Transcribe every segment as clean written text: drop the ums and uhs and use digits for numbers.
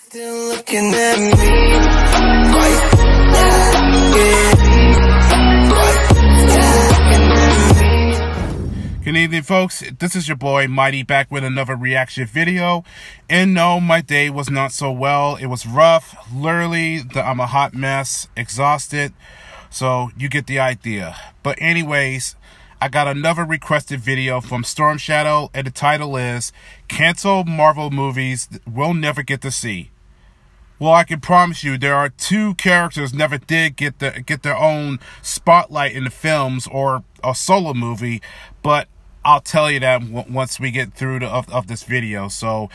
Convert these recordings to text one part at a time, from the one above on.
Still looking at me. Good evening, folks. This is your boy Mighty back with another reaction video. And no, my day was not so well. It was rough. Literally, I'm a hot mess, exhausted. So you get the idea. But anyways, I got another requested video from Storm Shadow, and the title is "Cancel Marvel Movies We'll Never Get to See." Well, I can promise you there are two characters never did get their own spotlight in the films or a solo movie, but I'll tell you that once we get through of this video. So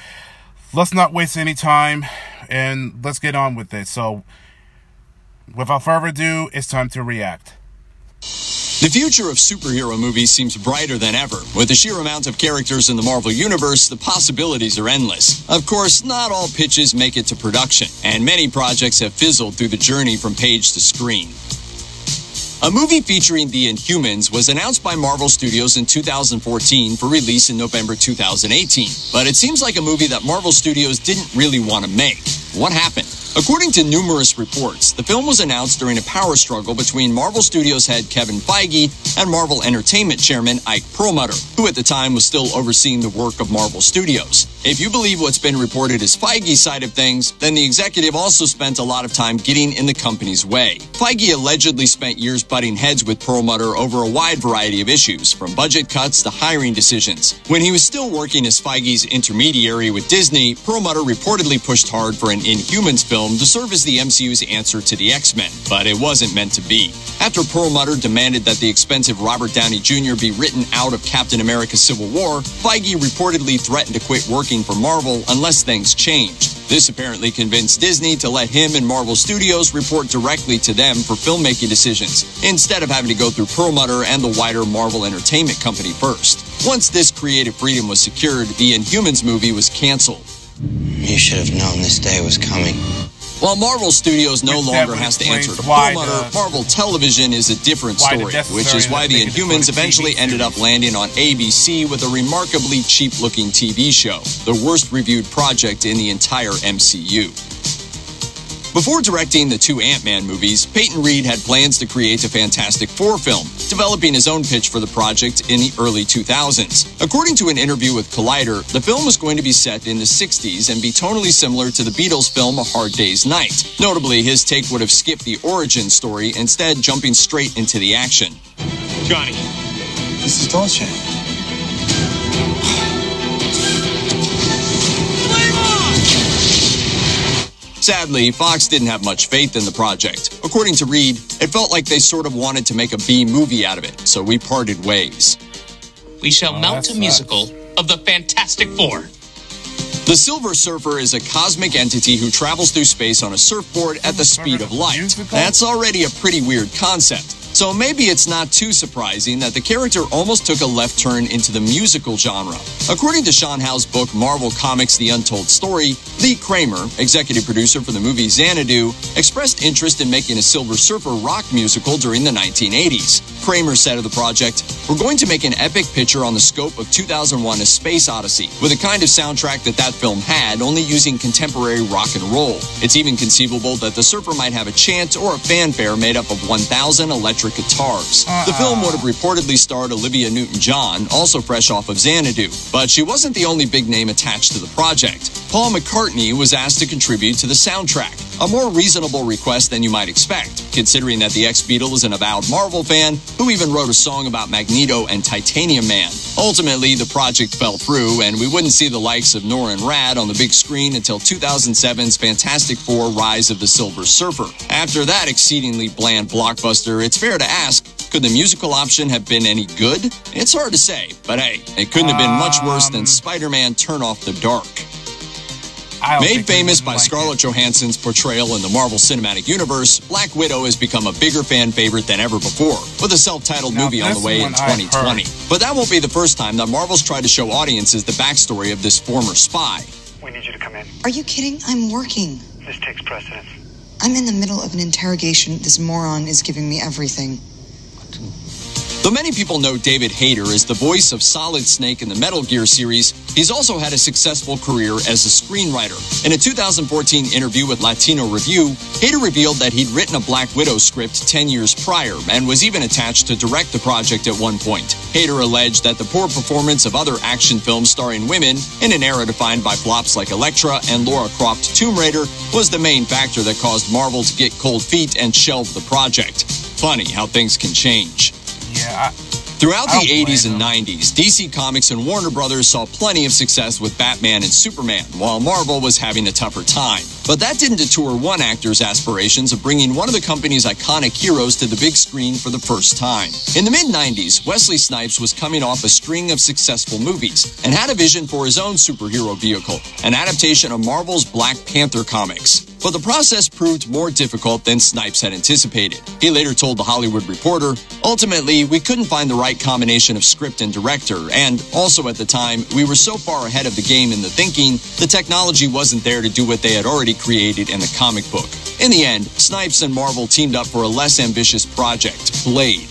let's not waste any time and let's get on with it. So without further ado, it's time to react. The future of superhero movies seems brighter than ever. With the sheer amount of characters in the Marvel Universe, the possibilities are endless. Of course, not all pitches make it to production, and many projects have fizzled through the journey from page to screen. A movie featuring the Inhumans was announced by Marvel Studios in 2014 for release in November 2018, but it seems like a movie that Marvel Studios didn't really want to make. What happened? According to numerous reports, the film was announced during a power struggle between Marvel Studios head Kevin Feige and Marvel Entertainment chairman Ike Perlmutter, who at the time was still overseeing the work of Marvel Studios. If you believe what's been reported as Feige's side of things, then the executive also spent a lot of time getting in the company's way. Feige allegedly spent years butting heads with Perlmutter over a wide variety of issues, from budget cuts to hiring decisions. When he was still working as Feige's intermediary with Disney, Perlmutter reportedly pushed hard for an Inhumans film to serve as the MCU's answer to the X-Men, but it wasn't meant to be. After Perlmutter demanded that the expensive Robert Downey Jr. be written out of Captain America: Civil War, Feige reportedly threatened to quit working for Marvel unless things changed. This apparently convinced Disney to let him and Marvel Studios report directly to them for filmmaking decisions, instead of having to go through Perlmutter and the wider Marvel Entertainment Company first. Once this creative freedom was secured, the Inhumans movie was canceled. You should have known this day was coming. While Marvel Studios no longer has to answer to Perlmutter, Marvel Television is a different story, which is why the Inhumans eventually ended up landing on ABC with a remarkably cheap-looking TV show, the worst-reviewed project in the entire MCU. Before directing the two Ant-Man movies, Peyton Reed had plans to create a Fantastic Four film, developing his own pitch for the project in the early 2000s. According to an interview with Collider, the film was going to be set in the 60s and be tonally similar to the Beatles film A Hard Day's Night. Notably, his take would have skipped the origin story, instead jumping straight into the action. Johnny, this is Dolce. Sadly, Fox didn't have much faith in the project. According to Reed, it felt like they sort of wanted to make a B movie out of it, so we parted ways. We shall mount a musical of the Fantastic Four. The Silver Surfer is a cosmic entity who travels through space on a surfboard at the speed of light. That's already a pretty weird concept. So maybe it's not too surprising that the character almost took a left turn into the musical genre. According to Sean Howe's book Marvel Comics: The Untold Story, Lee Kramer, executive producer for the movie Xanadu, expressed interest in making a Silver Surfer rock musical during the 1980s. Kramer said of the project, "We're going to make an epic picture on the scope of 2001: A Space Odyssey, with a kind of soundtrack that film had, only using contemporary rock and roll. It's even conceivable that the Surfer might have a chant or a fanfare made up of 1,000 electric guitars." The film would have reportedly starred Olivia Newton-John, also fresh off of Xanadu, but she wasn't the only big name attached to the project. Paul McCartney was asked to contribute to the soundtrack, a more reasonable request than you might expect, considering that the ex-Beatle is an avowed Marvel fan who even wrote a song about Magneto and Titanium Man. Ultimately, the project fell through, and we wouldn't see the likes of Nora and Rad on the big screen until 2007's Fantastic Four: Rise of the Silver Surfer. After that exceedingly bland blockbuster, it's fair to ask, could the musical option have been any good? It's hard to say, but hey, it couldn't have been much worse than SpiderMan: Turn Off the Dark. Made famous by Scarlett Johansson's portrayal in the Marvel Cinematic Universe, Black Widow has become a bigger fan favorite than ever before, with a self-titled movie on the way in 2020. But that won't be the first time that Marvel's tried to show audiences the backstory of this former spy. We need you to come in. Are you kidding? I'm working. This takes precedence. I'm in the middle of an interrogation. This moron is giving me everything. Though many people know David Hayter as the voice of Solid Snake in the Metal Gear series, he's also had a successful career as a screenwriter. In a 2014 interview with Latino Review, Hayter revealed that he'd written a Black Widow script 10 years prior and was even attached to direct the project at one point. Hayter alleged that the poor performance of other action films starring women in an era defined by flops like Elektra and Lara Croft Tomb Raider was the main factor that caused Marvel to get cold feet and shelve the project. Funny how things can change. Yeah, Throughout the 80s and 90s, DC Comics and Warner Brothers saw plenty of success with Batman and Superman, while Marvel was having a tougher time. But that didn't deter one actor's aspirations of bringing one of the company's iconic heroes to the big screen for the first time. In the mid-90s, Wesley Snipes was coming off a string of successful movies and had a vision for his own superhero vehicle, an adaptation of Marvel's Black Panther comics. But the process proved more difficult than Snipes had anticipated. He later told The Hollywood Reporter, "Ultimately, we couldn't find the right combination of script and director, and also at the time, we were so far ahead of the game in the thinking, the technology wasn't there to do what they had already created in the comic book." In the end, Snipes and Marvel teamed up for a less ambitious project, Blade.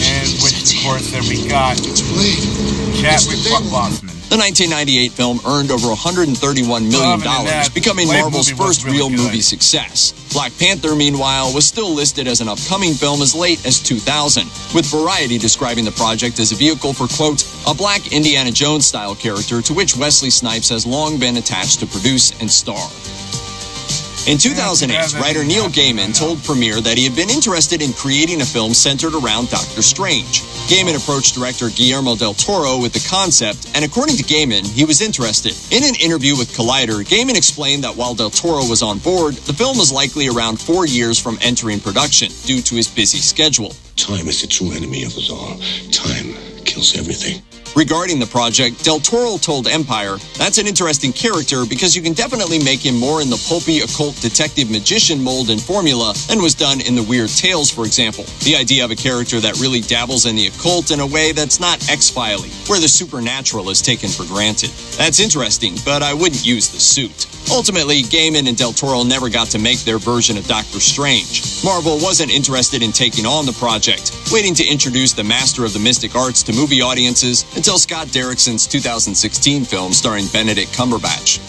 And which, of course, then we got Chadwick Boseman. The 1998 film earned over $131 million, becoming Marvel's first real movie success. Black Panther, meanwhile, was still listed as an upcoming film as late as 2000, with Variety describing the project as a vehicle for, quote, a black Indiana Jones-style character to which Wesley Snipes has long been attached to produce and star. In 2008, writer Neil Gaiman told Premiere that he had been interested in creating a film centered around Doctor Strange. Gaiman approached director Guillermo del Toro with the concept, and according to Gaiman, he was interested. In an interview with Collider, Gaiman explained that while del Toro was on board, the film was likely around 4 years from entering production due to his busy schedule. Time is the true enemy of us all. Time kills everything. Regarding the project, Del Toro told Empire, "That's an interesting character because you can definitely make him more in the pulpy occult detective magician mold and formula than was done in the Weird Tales, for example. The idea of a character that really dabbles in the occult in a way that's not X-Filing, where the supernatural is taken for granted. That's interesting, but I wouldn't use the suit." Ultimately, Gaiman and Del Toro never got to make their version of Doctor Strange. Marvel wasn't interested in taking on the project, waiting to introduce the master of the mystic arts to movie audiences until Scott Derrickson's 2016 film starring Benedict Cumberbatch.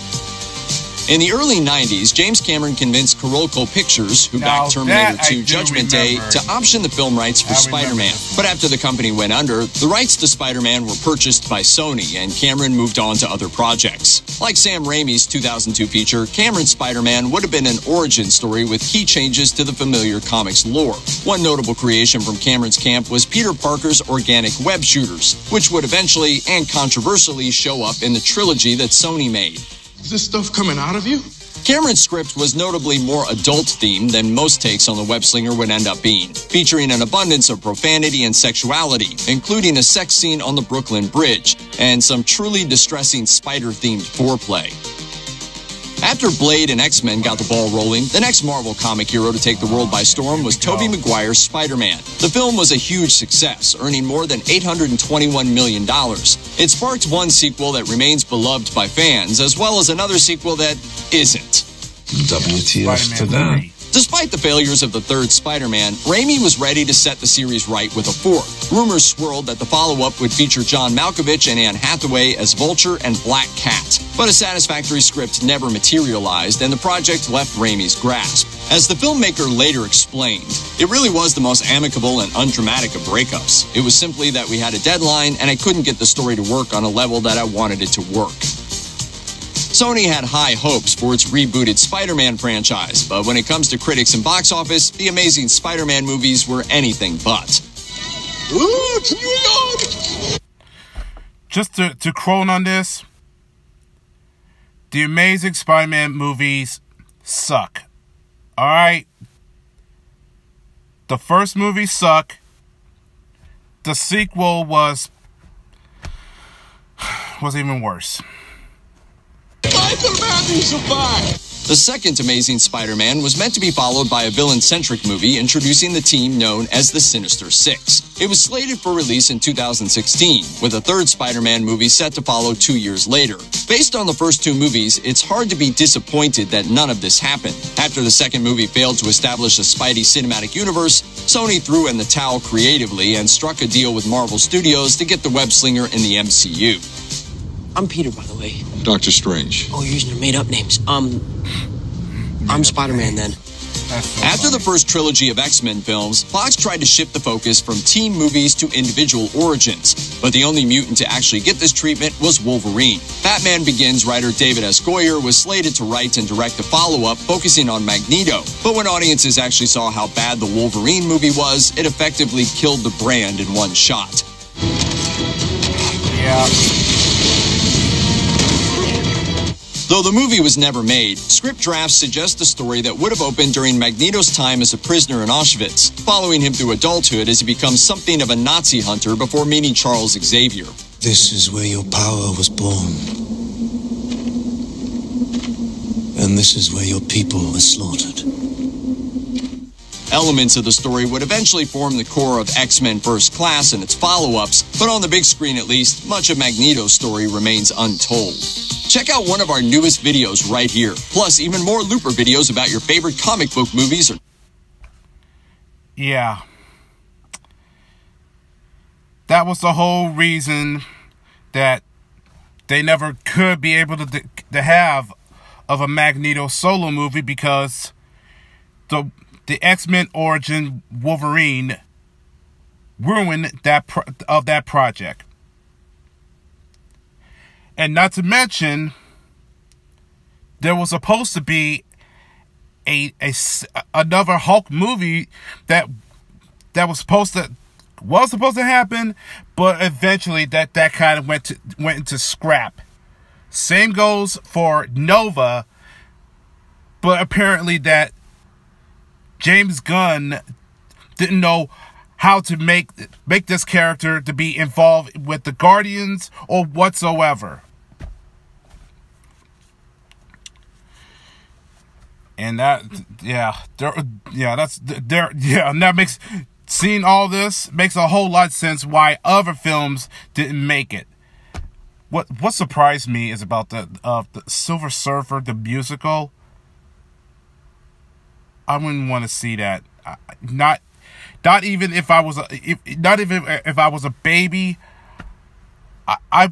In the early 90s, James Cameron convinced Carolco Pictures, who backed Terminator 2 Judgment Day, to option the film rights for Spider-Man. But after the company went under, the rights to Spider-Man were purchased by Sony, and Cameron moved on to other projects. Like Sam Raimi's 2002 feature, Cameron's Spider-Man would have been an origin story with key changes to the familiar comics lore. One notable creation from Cameron's camp was Peter Parker's organic web shooters, which would eventually and controversially show up in the trilogy that Sony made. Is this stuff coming out of you? Cameron's script was notably more adult-themed than most takes on the web-slinger would end up being, featuring an abundance of profanity and sexuality, including a sex scene on the Brooklyn Bridge, and some truly distressing spider-themed foreplay. After Blade and X-Men got the ball rolling, the next Marvel comic hero to take the world by storm was Tobey Maguire's Spider-Man. The film was a huge success, earning more than $821 million. It sparked one sequel that remains beloved by fans, as well as another sequel that isn't. WTF to them. Despite the failures of the third Spider-Man, Raimi was ready to set the series right with a fourth. Rumors swirled that the follow-up would feature John Malkovich and Anne Hathaway as Vulture and Black Cat. But a satisfactory script never materialized, and the project left Raimi's grasp. As the filmmaker later explained, it really was the most amicable and undramatic of breakups. It was simply that we had a deadline, and I couldn't get the story to work on a level that I wanted it to work. Sony had high hopes for its rebooted Spider-Man franchise, but when it comes to critics and box office, the Amazing Spider-Man movies were anything but. Just to crone on this, the Amazing Spider-Man movies suck. Alright? The first movie sucked. The sequel was even worse. The The second Amazing Spider-Man was meant to be followed by a villain-centric movie introducing the team known as the Sinister Six. It was slated for release in 2016, with a third Spider-Man movie set to follow 2 years later. Based on the first two movies, it's hard to be disappointed that none of this happened. After the second movie failed to establish a Spidey cinematic universe, Sony threw in the towel creatively and struck a deal with Marvel Studios to get the web-slinger in the MCU. I'm Peter, by the way. Doctor Strange. Oh, you're using your made-up names. I'm Spider-Man, then. After the first trilogy of X-Men films, Fox tried to shift the focus from team movies to individual origins, but the only mutant to actually get this treatment was Wolverine. Batman Begins writer David S. Goyer was slated to write and direct the follow-up focusing on Magneto, but when audiences actually saw how bad the Wolverine movie was, it effectively killed the brand in one shot. Yeah. Though the movie was never made, script drafts suggest a story that would have opened during Magneto's time as a prisoner in Auschwitz, following him through adulthood as he becomes something of a Nazi hunter before meeting Charles Xavier. This is where your power was born. And this is where your people were slaughtered. Elements of the story would eventually form the core of X-Men First Class and its follow-ups, but on the big screen at least, much of Magneto's story remains untold. Check out one of our newest videos right here, plus even more Looper videos about your favorite comic book movies. Yeah. That was the whole reason that they never could be able to have of a Magneto solo movie, because the X-Men origin Wolverine ruined that project. And not to mention, there was supposed to be another Hulk movie that was supposed to happen, but eventually that kind of went into scrap. Same goes for Nova, but apparently that James Gunn didn't know how to make this character to be involved with the Guardians or whatsoever. And that, and that makes, seeing all this makes a whole lot of sense why other films didn't make it. What surprised me is about the Silver Surfer, the musical. I wouldn't want to see that. Not even if I was a baby. I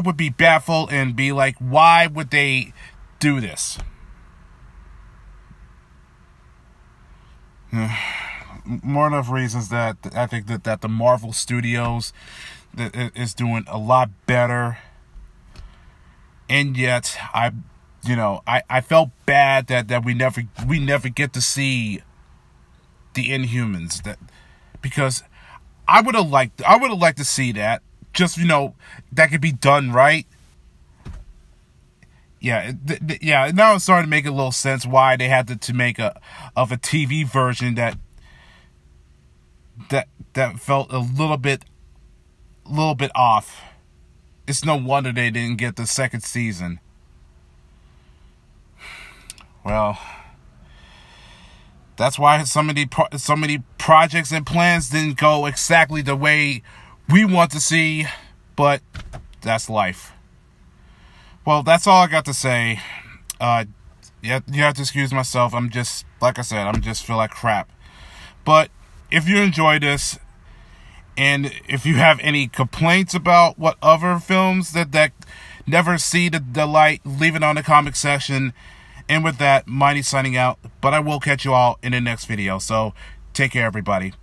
would be baffled and be like, why would they do this? More enough reasons that I think that the Marvel Studios is doing a lot better, and yet I felt bad that we never get to see the Inhumans, because I would have liked to see that, just that could be done right. Yeah, now it's starting to make a little sense why they had to make a TV version that felt a little bit off. It's no wonder they didn't get the second season. Well, that's why so many projects and plans didn't go exactly the way we want to see, but that's life. Well, that's all I got to say. You have to excuse myself. I'm just, like I said, I'm just feel like crap. But if you enjoy this, and if you have any complaints about what other films that never see the light, leave it on the comment section. And with that, Mighty signing out. But I will catch you all in the next video. So take care, everybody.